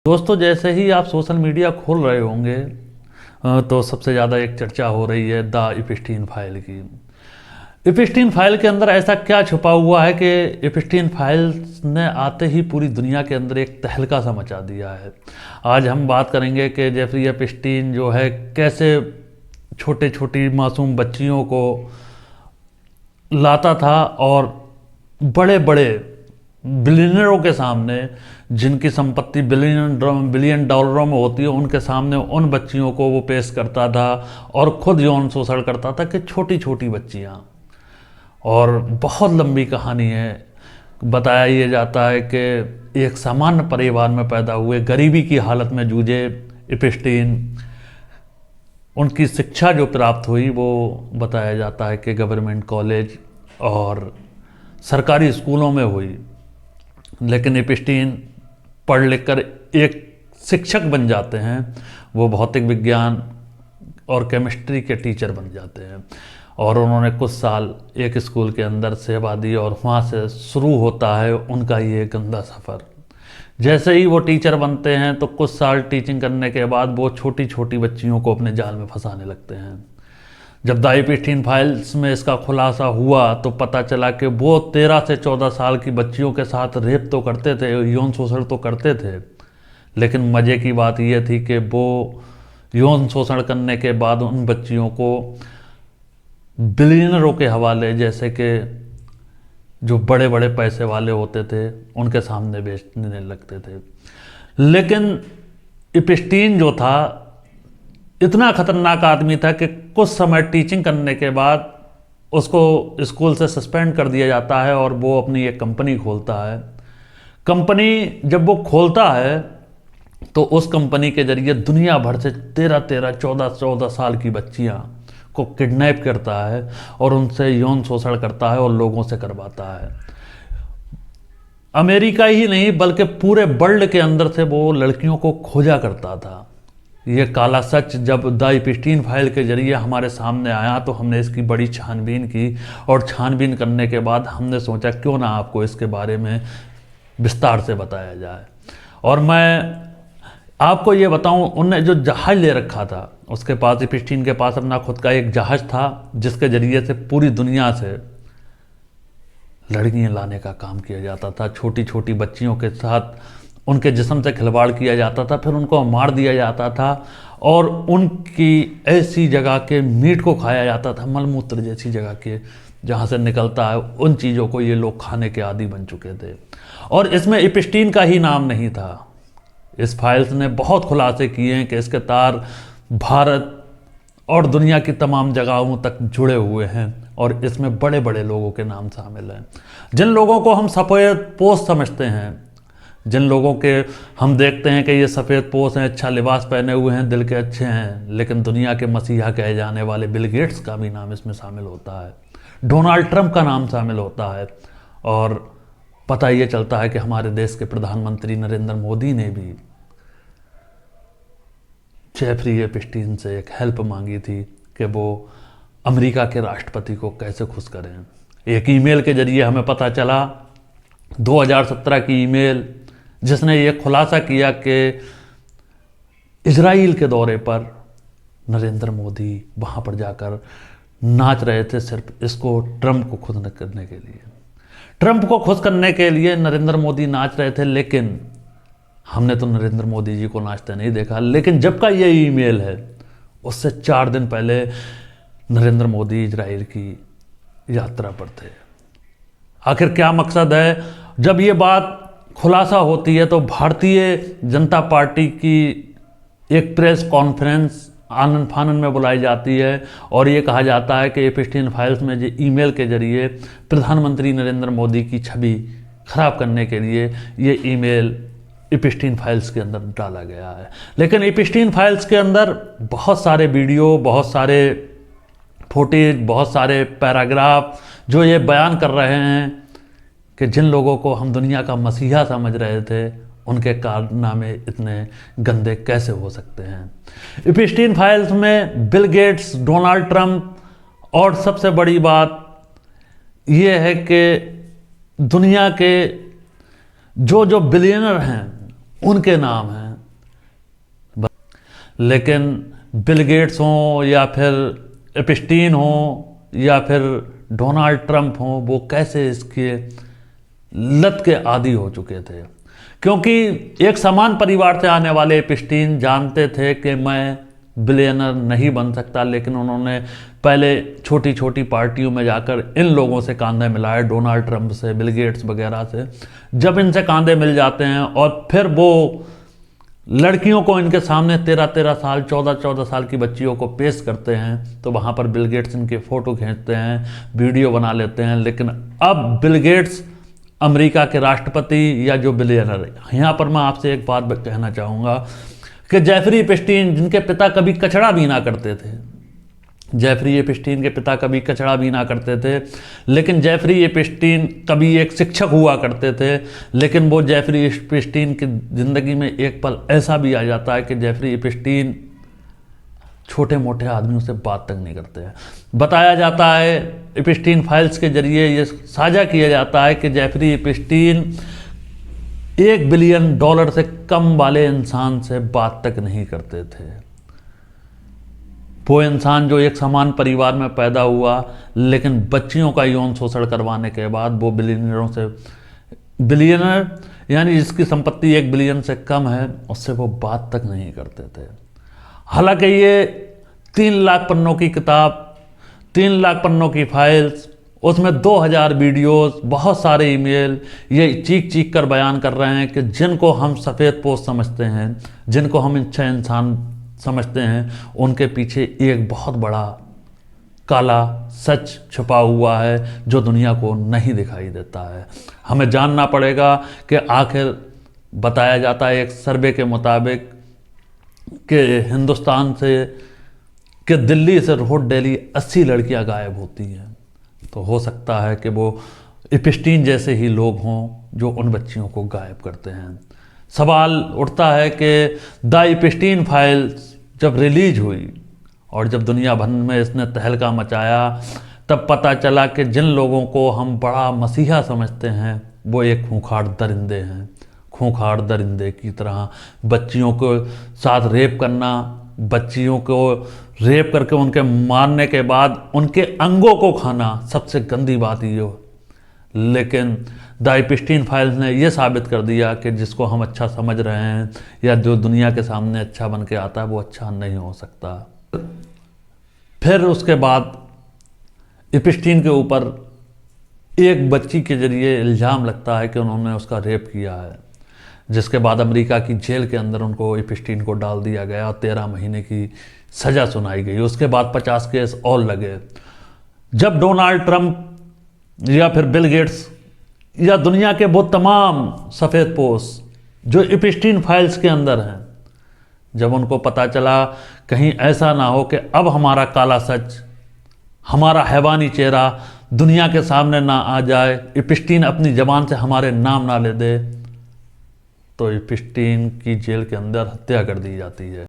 दोस्तों, जैसे ही आप सोशल मीडिया खोल रहे होंगे तो सबसे ज़्यादा एक चर्चा हो रही है द एपस्टीन फाइल की। एपस्टीन फाइल के अंदर ऐसा क्या छुपा हुआ है कि एपस्टीन फाइल्स ने आते ही पूरी दुनिया के अंदर एक तहलका सा मचा दिया है। आज हम बात करेंगे कि जेफरी एपस्टीन जो है कैसे छोटे छोटी मासूम बच्चियों को लाता था और बड़े बड़े बिलियनरों के सामने, जिनकी संपत्ति बिलियन डॉलरों में होती है, उनके सामने उन बच्चियों को वो पेश करता था और खुद यौन शोषण करता था कि छोटी छोटी बच्चियां। और बहुत लंबी कहानी है। बताया ये जाता है कि एक सामान्य परिवार में पैदा हुए, गरीबी की हालत में जूझे एपस्टीन, उनकी शिक्षा जो प्राप्त हुई वो बताया जाता है कि गवर्नमेंट कॉलेज और सरकारी स्कूलों में हुई। लेकिन एपस्टीन पढ़ लिख कर एक शिक्षक बन जाते हैं। वो भौतिक विज्ञान और केमिस्ट्री के टीचर बन जाते हैं और उन्होंने कुछ साल एक स्कूल के अंदर सेवा दी और वहाँ से शुरू होता है उनका ये गंदा सफ़र। जैसे ही वो टीचर बनते हैं तो कुछ साल टीचिंग करने के बाद वो छोटी छोटी बच्चियों को अपने जाल में फंसाने लगते हैं। जब द एपस्टीन फाइल्स में इसका खुलासा हुआ तो पता चला कि वो 13 से 14 साल की बच्चियों के साथ रेप तो करते थे, यौन शोषण तो करते थे, लेकिन मज़े की बात यह थी कि वो यौन शोषण करने के बाद उन बच्चियों को बिलियनरों के हवाले, जैसे कि जो बड़े बड़े पैसे वाले होते थे, उनके सामने बेचने लगते थे। लेकिन एपस्टीन जो था इतना खतरनाक आदमी था कि कुछ समय टीचिंग करने के बाद उसको स्कूल से सस्पेंड कर दिया जाता है और वो अपनी एक कंपनी खोलता है। कंपनी जब वो खोलता है तो उस कंपनी के जरिए दुनिया भर से 13-14 साल की बच्चियां को किडनैप करता है और उनसे यौन शोषण करता है और लोगों से करवाता है। अमेरिका ही नहीं बल्कि पूरे वर्ल्ड के अंदर से वो लड़कियों को खोजा करता था। ये काला सच जब द एपस्टीन फाइल के जरिए हमारे सामने आया तो हमने इसकी बड़ी छानबीन की और छानबीन करने के बाद हमने सोचा क्यों ना आपको इसके बारे में विस्तार से बताया जाए। और मैं आपको ये बताऊं, उनने जो जहाज ले रखा था, उसके पास, एपस्टीन के पास अपना खुद का एक जहाज था जिसके जरिए से पूरी दुनिया से लड़कियां लाने का काम किया जाता था। छोटी छोटी बच्चियों के साथ उनके जिस्म से खिलवाड़ किया जाता था, फिर उनको मार दिया जाता था और उनकी ऐसी जगह के मीट को खाया जाता था, मलमूत्र जैसी जगह के जहाँ से निकलता है, उन चीज़ों को ये लोग खाने के आदी बन चुके थे। और इसमें एपस्टीन का ही नाम नहीं था। इस फाइल्स ने बहुत खुलासे किए हैं कि इसके तार भारत और दुनिया की तमाम जगहों तक जुड़े हुए हैं और इसमें बड़े बड़े लोगों के नाम शामिल हैं। जिन लोगों को हम सफ़ेद पोश समझते हैं, जिन लोगों के हम देखते हैं कि ये सफ़ेद पोश हैं, अच्छा लिबास पहने हुए हैं, दिल के अच्छे हैं, लेकिन दुनिया के मसीहा कहे जाने वाले बिल गेट्स का भी नाम इसमें शामिल होता है, डोनाल्ड ट्रंप का नाम शामिल होता है। और पता ये चलता है कि हमारे देश के प्रधानमंत्री नरेंद्र मोदी ने भी जेफरी एपस्टीन से एक हेल्प मांगी थी कि वो अमेरिका के राष्ट्रपति को कैसे खुश करें। एक ईमेल के जरिए हमें पता चला, 2017 की ईमेल, जिसने ये खुलासा किया कि इजराइल के दौरे पर नरेंद्र मोदी वहाँ पर जाकर नाच रहे थे सिर्फ इसको ट्रंप को खुश करने के लिए। ट्रंप को खुश करने के लिए नरेंद्र मोदी नाच रहे थे, लेकिन हमने तो नरेंद्र मोदी जी को नाचते नहीं देखा। लेकिन जब का ये ईमेल है, उससे 4 दिन पहले नरेंद्र मोदी इजराइल की यात्रा पर थे। आखिर क्या मकसद है? जब ये बात खुलासा होती है तो भारतीय जनता पार्टी की एक प्रेस कॉन्फ्रेंस आनन फानन में बुलाई जाती है और ये कहा जाता है कि एपस्टीन फाइल्स में जो ईमेल के जरिए प्रधानमंत्री नरेंद्र मोदी की छवि खराब करने के लिए ये ईमेल एपस्टीन फाइल्स के अंदर डाला गया है। लेकिन एपस्टीन फाइल्स के अंदर बहुत सारे वीडियो, बहुत सारे फुटेज, बहुत सारे पैराग्राफ जो ये बयान कर रहे हैं कि जिन लोगों को हम दुनिया का मसीहा समझ रहे थे, उनके कारनामे इतने गंदे कैसे हो सकते हैं। एपस्टीन फाइल्स में बिल गेट्स, डोनाल्ड ट्रंप और सबसे बड़ी बात यह है कि दुनिया के जो जो बिलियनर हैं उनके नाम हैं। लेकिन बिल गेट्स हों या फिर एपिस्टीन हो या फिर डोनाल्ड ट्रंप हो, वो कैसे इसके लत के आदी हो चुके थे। क्योंकि एक समान परिवार से आने वाले एपिस्टीन जानते थे कि मैं बिलियनर नहीं बन सकता, लेकिन उन्होंने पहले छोटी छोटी पार्टियों में जाकर इन लोगों से कांधे मिलाए, डोनाल्ड ट्रंप से, बिल गेट्स वगैरह से। जब इनसे कांधे मिल जाते हैं और फिर वो लड़कियों को इनके सामने 13-13 साल, 14-14 साल की बच्चियों को पेश करते हैं, तो वहाँ पर बिल गेट्स इनके फ़ोटो खींचते हैं, वीडियो बना लेते हैं। लेकिन अब बिल गेट्स अमेरिका के राष्ट्रपति या जो बिलियनर है, यहाँ पर मैं आपसे एक बात कहना चाहूँगा कि जेफरी एपिस्टीन, जिनके पिता कभी कचड़ा बीना करते थे, जेफरी एपिस्टीन के पिता कभी कचड़ा बीना करते थे, लेकिन जेफरी एपिस्टीन कभी एक शिक्षक हुआ करते थे। लेकिन वो जेफरी एपिस्टीन की ज़िंदगी में एक पल ऐसा भी आ जाता है कि जेफरी एपिस्टीन छोटे मोटे आदमियों से बात तक नहीं करते हैं। बताया जाता है, एपिस्टीन फाइल्स के जरिए ये साझा किया जाता है कि जेफरी एपिस्टीन $1 बिलियन से कम वाले इंसान से बात तक नहीं करते थे। वो इंसान जो एक समान परिवार में पैदा हुआ, लेकिन बच्चियों का यौन शोषण करवाने के बाद वो बिलियनर यानी जिसकी संपत्ति 1 बिलियन से कम है, उससे वो बात तक नहीं करते थे। हालांकि ये 3 लाख पन्नों की किताब, 3 लाख पन्नों की फाइल्स, उसमें 2000 वीडियोस, बहुत सारे ईमेल, ये चीख चीख कर बयान कर रहे हैं कि जिनको हम सफ़ेद पोस्ट समझते हैं, जिनको हम अच्छा इंसान समझते हैं, उनके पीछे एक बहुत बड़ा काला सच छुपा हुआ है जो दुनिया को नहीं दिखाई देता है। हमें जानना पड़ेगा कि आखिर, बताया जाता है एक सर्वे के मुताबिक कि हिंदुस्तान से, कि दिल्ली से रोज डेली 80 लड़कियां गायब होती हैं। तो हो सकता है कि वो एपिस्टीन जैसे ही लोग हों जो उन बच्चियों को गायब करते हैं। सवाल उठता है कि द एपिस्टीन फाइल्स जब रिलीज हुई और जब दुनिया भर में इसने तहलका मचाया, तब पता चला कि जिन लोगों को हम बड़ा मसीहा समझते हैं, वो एक खूंखार दरिंदे हैं। खूंखार दरिंदे की तरह बच्चियों को साथ रेप करना, बच्चियों को रेप करके उनके मारने के बाद उनके अंगों को खाना सबसे गंदी बात ये हो। लेकिन द एपिस्टीन फाइल्स ने यह साबित कर दिया कि जिसको हम अच्छा समझ रहे हैं या जो दुनिया के सामने अच्छा बन के आता है, वो अच्छा नहीं हो सकता। फिर उसके बाद एपिस्टीन के ऊपर एक बच्ची के जरिए इल्ज़ाम लगता है कि उन्होंने उसका रेप किया है, जिसके बाद अमेरिका की जेल के अंदर उनको, एपिस्टीन को डाल दिया गया और 13 महीने की सज़ा सुनाई गई। उसके बाद 50 केस और लगे। जब डोनाल्ड ट्रंप या फिर बिल गेट्स या दुनिया के वो तमाम सफ़ेद पोश जो एपिस्टीन फाइल्स के अंदर हैं, जब उनको पता चला कहीं ऐसा ना हो कि अब हमारा काला सच, हमारा हैवानी चेहरा दुनिया के सामने ना आ जाए, एपिस्टीन अपनी ज़बान से हमारे नाम ना ले दे, तो एपिस्टीन की जेल के अंदर हत्या कर दी जाती है।